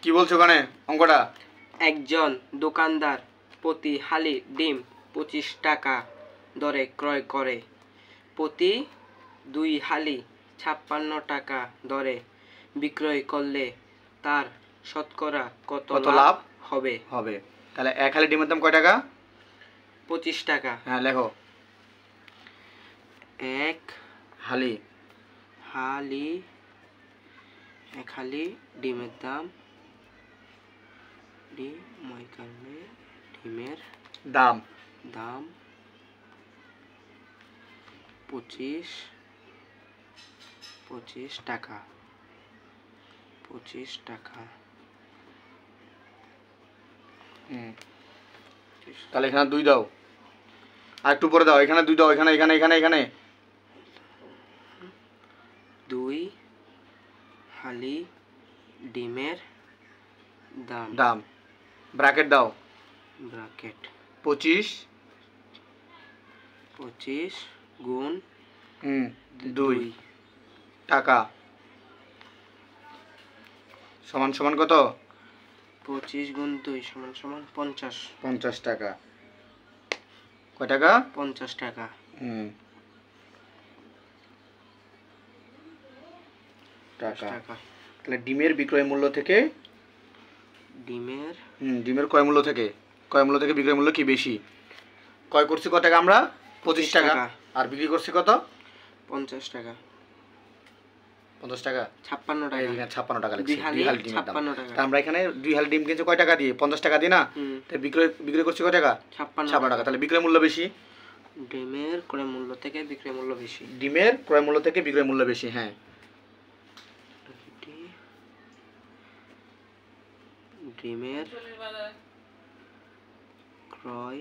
কি বলছো ওখানে অঙ্কটা? একজন দোকানদার প্রতি হালি ডিম 25 টাকা দরে ক্রয় করে। প্রতি 2 হালি 56 টাকা দরে বিক্রয় করলে তার শতকরা কত লাভ হবে? তাহলে এক হালি ডিমের দাম কয় টাকা? 25 টাকা। হ্যাঁ লেখো। এক হালি ডিমের দাম ডিমের দাম 25 টাকা। তাহলে এখানে 2 দাও, আর একটু পরে দাও, এখানে 2 দাও, এখানে 2 হালি ডিমের দাম ব্র্যাকেট দাও, 25 গুণ 2 টাকা সমান সমান কত? 25 গুণ 2 সমান সমান 50 টাকা। কয় টাকা? 50 টাকা। টাকা। তাহলে ডিমের বিক্রয় মূল্য থেকে ডিমের ক্রয় মূল্য থেকে বিক্রয় মূল্য কি বেশি? ক্রয় করছি কত টাকা আমরা? 25 টাকা। আর বিক্রি করছি কত? 50 টাকা। 50 টাকা 56 টাকা। এখানে 56 টাকা লিখছি। 2 হালি 56 টাকা। আমরা এখানে 2 হালি ডিম কিনছি কয় টাকা দিয়ে? 50 টাকা দিয়ে না? তাই বিক্রয় করছি কয় টাকা? 56 টাকা। তাহলে বিক্রয় মূল্য বেশি। ডিমের ক্রয় মূল্য থেকে বিক্রয় মূল্য বেশি। হ্যাঁ। ডিমের ক্রয়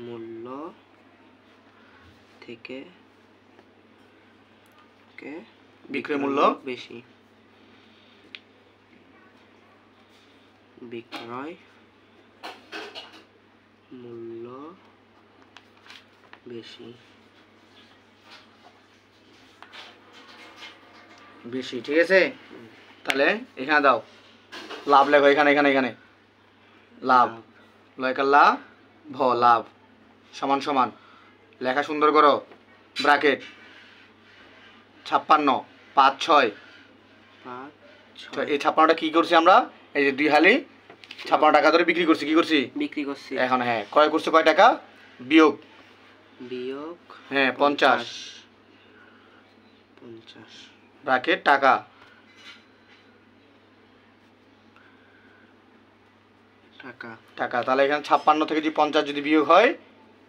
মূল্য থেকে বিক্রয় মূল্য বেশি। বিক্রয় মূল্য বেশি, ঠিক আছে। তাহলে এখানে দাও লাভ লেখো, এখানে লাভ লাভ সমান সমান লেখা সুন্দর করো, ব্র্যাকেট 56 5 6 এই 56টা কি করছি আমরা? এই যে 2 হালি 56 টাকা ধরে বিক্রি করছি। এখন হ্যাঁ ক্রয় করছে কয় টাকা? বিয়োগ হ্যাঁ 50 ব্র্যাকেট টাকা। তাহলে এখানে 56 থেকে যদি 50 যদি বিয়োগ হয়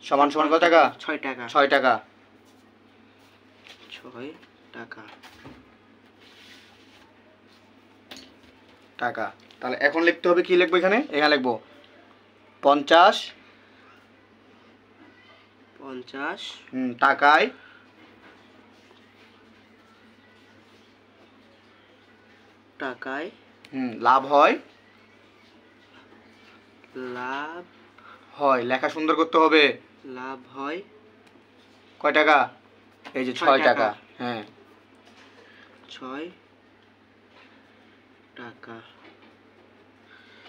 সমান সমান কত টাকা? 6 টাকা। 6 টাকা। তাহলে এখন লিখতে হবে, কি লিখবো এখানে লিখবো 50 টাকায় লাভ হয় লেখা সুন্দর করতে হবে। লাভ হয় কয় টাকা? এই যে 6 টাকা। হ্যাঁ 6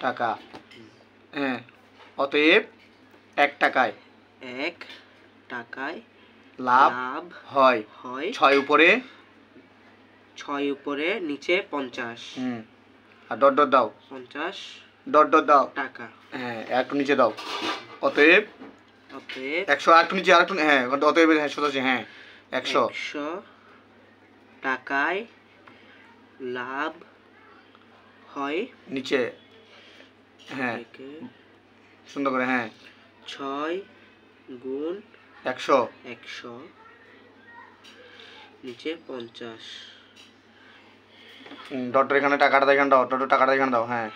টাকা। হ্যাঁ অতএব 1 টাকায় লাভ হয় 6 উপরে নিচে 50। আর ডট দাও 50 দাও টাকা। হ্যাঁ একটু নিচে দাও। অতএব 100 আর একটু নিচে হ্যাঁ অতএব হ্যাঁ 100 হ্যাঁ 100 টাকায় লাভ হয় নিচে হ্যাঁ সুন্দর করে হ্যাঁ 6 গুণ 100 নিচে 50। ডটের এখানে টাকাটা এখানে দাও, টাকাটা এখানে দাও। হ্যাঁ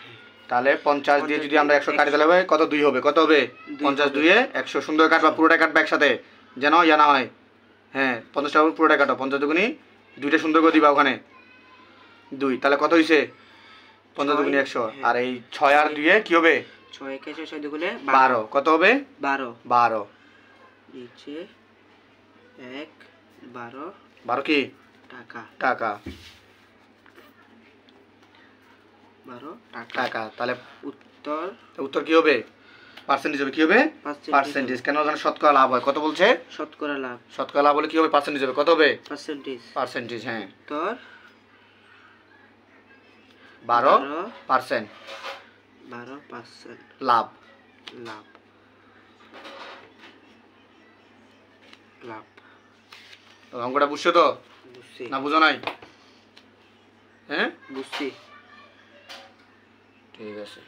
তাহলে 50 দিয়ে যদি আমরা 100 কাটি তাহলে কত? 2 হবে। কত হবে? 50 2 100। সুন্দর কাটবা, পুরোটা কাটবা একসাথে যেন জানা হয়। হ্যাঁ 50 টাকা পুরোটা কাটো। 50 দুগুনি 2টা সুন্দর করে দিবা ওখানে 2। তাহলে কত হইছে? 50 দুগুনি 100। আর এই 6 আর 2 কি হবে? 6 কে 6 দুগুনে 12। কত হবে? 12 নিচে 1 12 কি? টাকা। 12 টাকা। টাকা। তাহলে উত্তর উত্তর কি হবে? পার্সেন্টেজ হবে। কি হবে? পার্সেন্টেজ। কেন? কারণ শতকরা লাভ হয়। কত বলছে? শতকরা লাভ। শতকরা লাভ হলে কি হবে? পার্সেন্টেজ হবে। কত হবে? পার্সেন্টেজ। পার্সেন্টেজ। হ্যাঁ, উত্তর 12%। 12% লাভ। লাভ। লাভ। অঙ্কটা বুঝছো তো বুঝছি। না বুঝো নাই? হ্যাঁ, বুঝছি। ঠিক আছে।